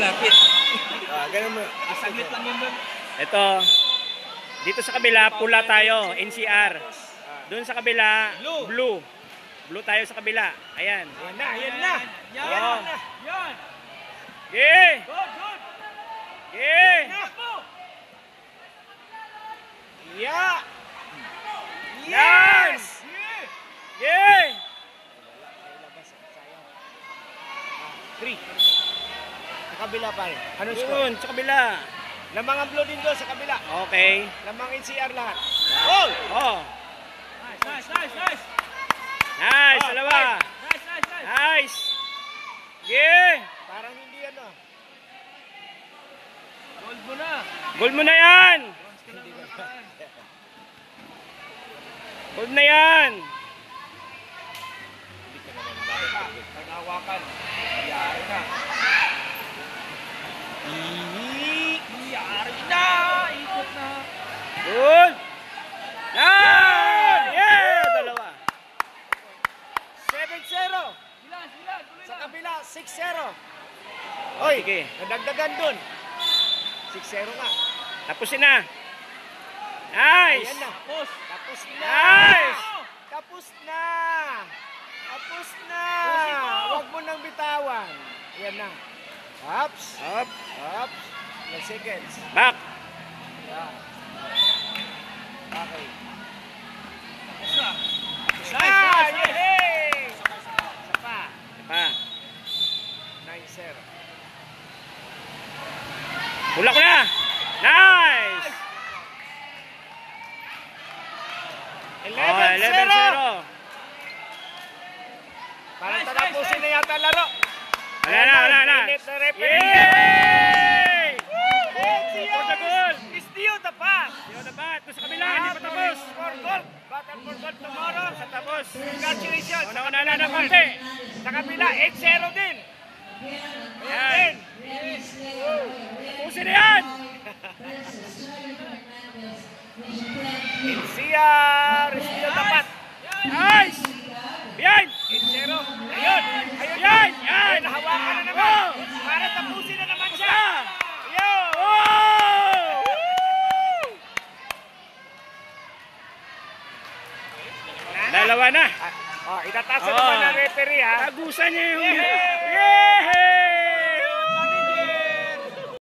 malapit. Ganun mo. Saglit lang yun doon. Ito. Dito sa kabila, pula tayo, NCR. Doon sa kabila, blue. Blue tayo sa kabila. Ayan. Yan na, yan na. Yan. Yan. Yeah. Good, good. Yeah. Yeah. Yes. Yeah. 3. Sa kabila pa rin. Anong score? Doon sa kabila. Lamang ang blue din doon sa kabila. Okay. Lamang NCR lahat. Oh! Oh. Nice, nice, nice. Nice, dalawa. Nice, nice, nice. Nice. Yeah. Parang hindi ano. Gold mo na. Goal mo na yan. Goal na yan. Pag-awakan. Yari na. Yari na. Ikot na. Good. Yan. Yeah. Dalawa. 7-0. Silan, silan. Tuloy Sa lang. kabila, 6-0. Oy, Sige. nadagdagan dun. 6-0 nga. Tapusin na. Nice. Ayan na. Post. Tapos na. Nice. Tapos na. Tapos na. Pusin mo. Huwag mo nang bitawan. Ayan na. Ups. Up. Ups. 1 seconds. Back. Yan. Okay. Tapos na. Nice, Nice, nice, nice. Yay! Isa pa. Pa. 9-0. Bulak ko na. Nice. 11-0. Oh, 11-0. Parang Nice, tatapusin nice, na yata ang laro. Wala na, wala na. Minute na referee. Yay! NCR For the goal. is due the pass. Yun na ba? Ito sa kabila, hindi pa tapos. For goal. Battle for goal tomorrow. Sa tapos. Congratulations. Una-una na ng konti. Sa kabila, 8-0 din. Yan. Tapusin na yan. NCR is due the pass. Nice. Yan. 8-0. Ayun. Ayun. Yan. Yan. Nahawakan na naman. Oh. Para tapusin na naman siya. Siya. Ayun. Oh! Dalawa na. Itataas na Oh. naman ng referee ha. Tagusan niya yung... Yay! Yay!